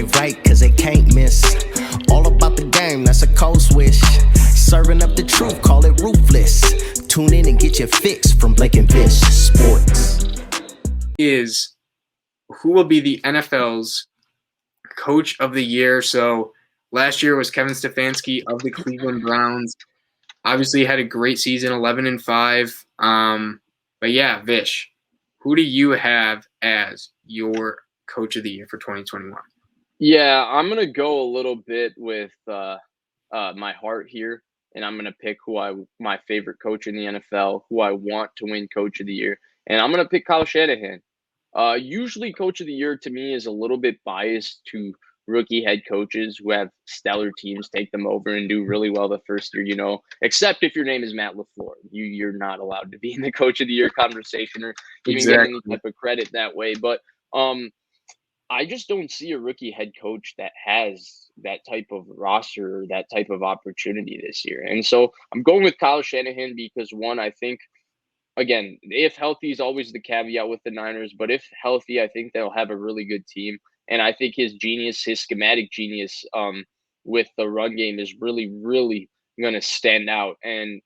play right, cause they can't miss. All about the game, that's a code switch. Serving up the truth, call it ruthless. Tune in and get your fix from Blake and Vish Sports. Is who will be the NFL's Coach of the Year? So last year was Kevin Stefanski of the Cleveland Browns. Obviously had a great season, 11-5. But yeah, Vish, who do you have as your Coach of the Year for 2021? Yeah, I'm going to go a little bit with my heart here, and I'm going to pick my favorite coach in the NFL, who I want to win Coach of the Year, and I'm going to pick Kyle Shanahan. Usually Coach of the Year to me is a little bit biased to rookie head coaches who have stellar teams take them over and do really well the first year, except if your name is Matt LaFleur. You're not allowed to be in the Coach of the Year conversation or even get any type of credit that way. But I just don't see a rookie head coach that has that type of roster or that type of opportunity this year. And so I'm going with Kyle Shanahan because, one, I think, again, if healthy is always the caveat with the Niners, but if healthy, I think they'll have a really good team. And I think his schematic genius with the run game is really, really going to stand out. And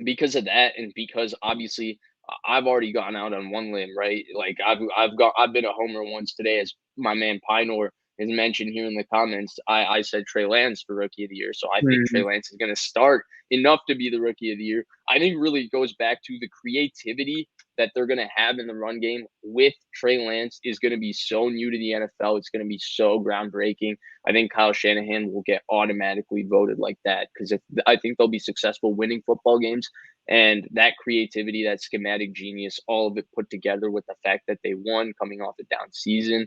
because of that, and because obviously I've already gone out on one limb, right? Like I've been a homer once today, as my man Pinor has mentioned here in the comments. I said Trey Lance for Rookie of the Year, so I think Trey Lance is going to start enough to be the Rookie of the Year. I think really it goes back to the creativity that they're going to have in the run game with Trey Lance is going to be so new to the NFL. It's going to be so groundbreaking. I think Kyle Shanahan will get automatically voted like that because I think they'll be successful winning football games. And that creativity, that schematic genius, all of it put together with the fact that they won coming off a down season,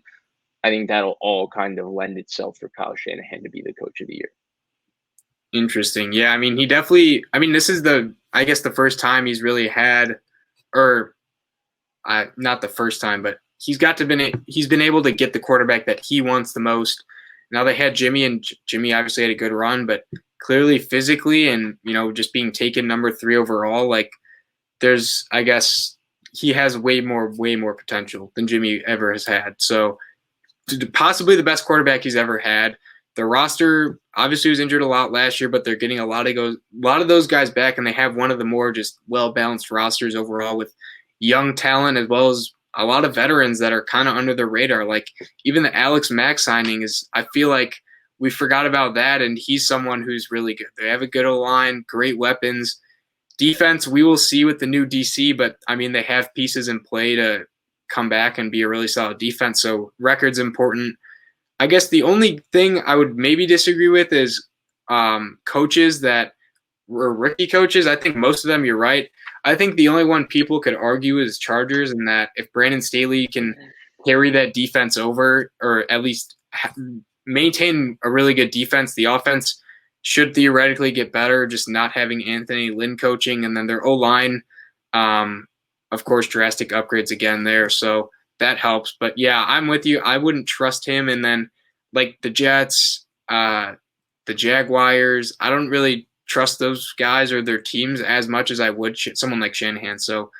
I think that'll all kind of lend itself for Kyle Shanahan to be the Coach of the Year. Interesting. Yeah, this is the first time he's really had, or not the first time, but he's been able to get the quarterback that he wants the most. Now they had Jimmy, and Jimmy obviously had a good run, but clearly physically and, just being taken number 3 overall, he has way more potential than Jimmy ever has had. So possibly the best quarterback he's ever had. The roster obviously was injured a lot last year, but they're getting a lot of those guys back, and they have one of the more just well-balanced rosters overall with young talent as well as a lot of veterans that are kind of under the radar. Like even the Alex Mack signing I feel like we forgot about that, and he's someone who's really good. They have a good O-line, great weapons. Defense, we will see with the new DC, but they have pieces in play to come back and be a really solid defense. So record's important. I guess the only thing I would maybe disagree with is coaches that were rookie coaches. I think most of them, you're right. I think the only one people could argue is Chargers, and that if Brandon Staley can carry that defense over, or at least maintain a really good defense, the offense should theoretically get better, just not having Anthony Lynn coaching. And then their O-line, of course, drastic upgrades again there. So that helps. But yeah, I'm with you. I wouldn't trust him. And then like the Jets, the Jaguars, I don't really trust those guys or their teams as much as I would someone like Shanahan. So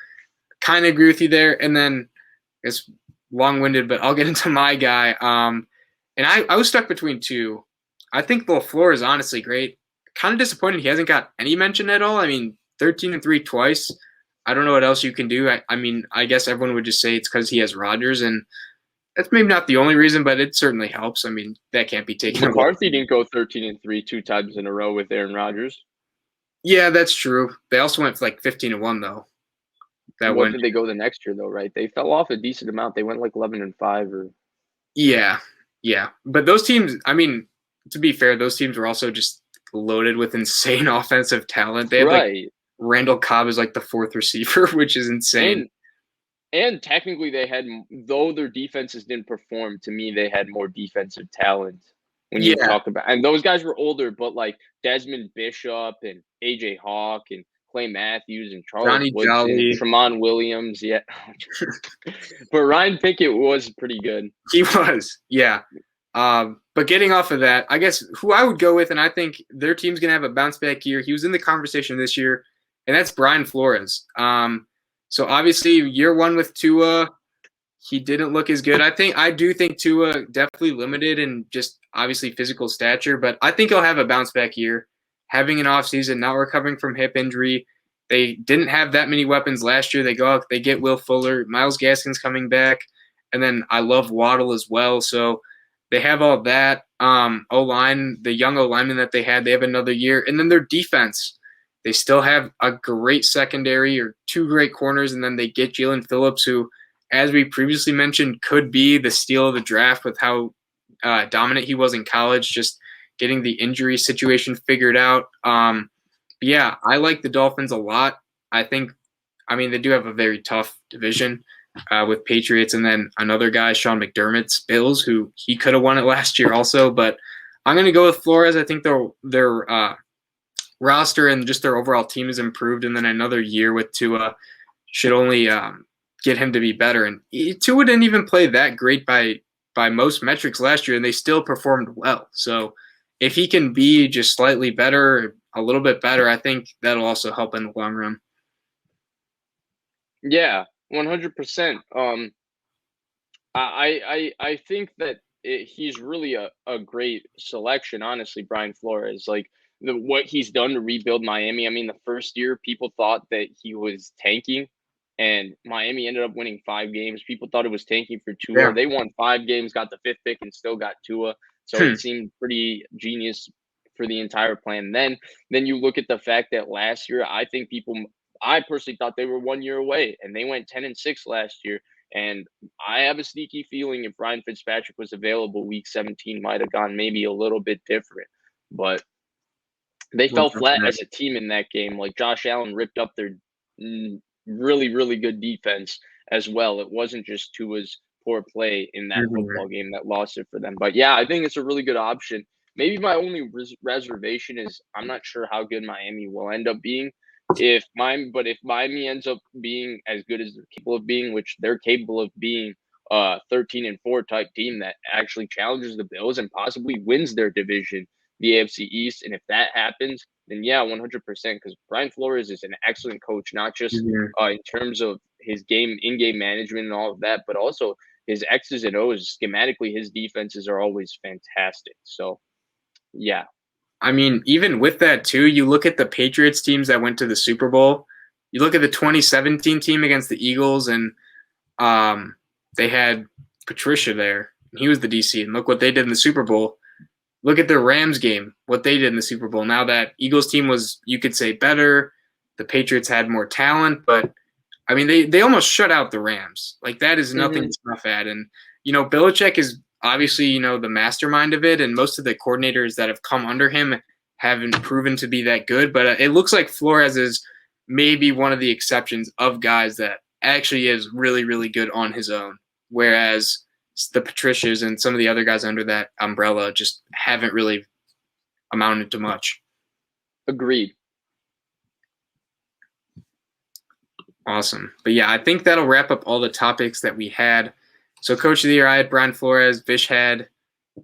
kind of agree with you there. And then it's long-winded, but I'll get into my guy. And I was stuck between two. I think LaFleur is honestly great. Kind of disappointed he hasn't got any mention at all. 13-3 twice. I don't know what else you can do. I guess everyone would just say it's because he has Rodgers, and that's maybe not the only reason, but it certainly helps. That can't be taken away. McCarthy didn't go 13-3 2 times in a row with Aaron Rodgers. Yeah, that's true. They also went 15-1 though. Did they go the next year though? Right, they fell off a decent amount. They went 11-5 or. Yeah. But those teams, to be fair, those teams were also just loaded with insane offensive talent. They had Randall Cobb is the 4th receiver, which is insane. And technically they had, though their defenses didn't perform, to me they had more defensive talent when you talk about, and those guys were older, but Desmond Bishop and AJ Hawk and Clay Matthews and Charles Woodson, Tramon Williams, but Ryan Pickett was pretty good. He was, yeah. But getting off of that, I guess who I would go with, and I think their team's gonna have a bounce back year. He was in the conversation this year, and that's Brian Flores. So obviously year 1 with Tua, he didn't look as good. I do think Tua definitely limited in just obviously physical stature, but I think he'll have a bounce back year. Having an offseason, not recovering from hip injury. They didn't have that many weapons last year. They go out, they get Will Fuller, Myles Gaskin's coming back, and then I love Waddle as well. So they have all that. O-line, the young O-lineman that they had, they have another year. And then their defense, they still have a great secondary or two great corners, and then they get Jalen Phillips, who, as we previously mentioned, could be the steal of the draft with how dominant he was in college, just getting the injury situation figured out. Yeah, I like the Dolphins a lot. I mean, they do have a very tough division with Patriots and then another guy, Sean McDermott's Bills, who he could have won it last year also. But I'm going to go with Flores. I think their roster and just their overall team is improved, and then another year with Tua should only get him to be better. And Tua didn't even play that great by most metrics last year, and they still performed well. So if he can be just slightly better, a little bit better, I think that'll also help in the long run. Yeah, 100%. I think that he's really a great selection, honestly, Brian Flores. Like what he's done to rebuild Miami. I mean, the first year people thought that he was tanking, and Miami ended up winning 5 games. People thought it was tanking for Tua. Yeah. They won 5 games, got the 5th pick, and still got Tua. So it seemed pretty genius for the entire plan. Then you look at the fact that last year, I personally thought they were 1 year away, and they went 10-6 last year. And I have a sneaky feeling if Ryan Fitzpatrick was available, Week 17 might have gone maybe a little bit different. But they fell flat as a team in that game. Like Josh Allen ripped up their really, really good defense as well. It wasn't just Tua's poor play in that football game that lost it for them. But yeah, I think it's a really good option. Maybe my only reservation is I'm not sure how good Miami will end up being. If Miami ends up being as good as they're capable of being, which they're capable of being, 13-4 type team that actually challenges the Bills and possibly wins their division, the AFC East, and if that happens, then yeah, 100%. Because Brian Flores is an excellent coach, not just in terms of his in-game management and all of that, but also his X's and O's. Schematically, his defenses are always fantastic. So, yeah. I mean, even with that too, you look at the Patriots teams that went to the Super Bowl. You look at the 2017 team against the Eagles, and they had Patricia there. And he was the DC, and look what they did in the Super Bowl. Look at the Rams game, what they did in the Super Bowl. Now that Eagles team was, you could say, better. The Patriots had more talent, but I mean, they almost shut out the Rams. Like that is nothing to snuff at. And Belichick is obviously, the mastermind of it, and most of the coordinators that have come under him haven't proven to be that good. But it looks like Flores is maybe one of the exceptions of guys that actually is really, really good on his own, whereas the Patricias and some of the other guys under that umbrella just haven't really amounted to much. Agreed. Awesome. But yeah, I think that'll wrap up all the topics that we had. So Coach of the Year, I had Brian Flores. Vish had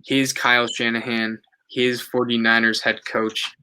his Kyle Shanahan, his 49ers head coach.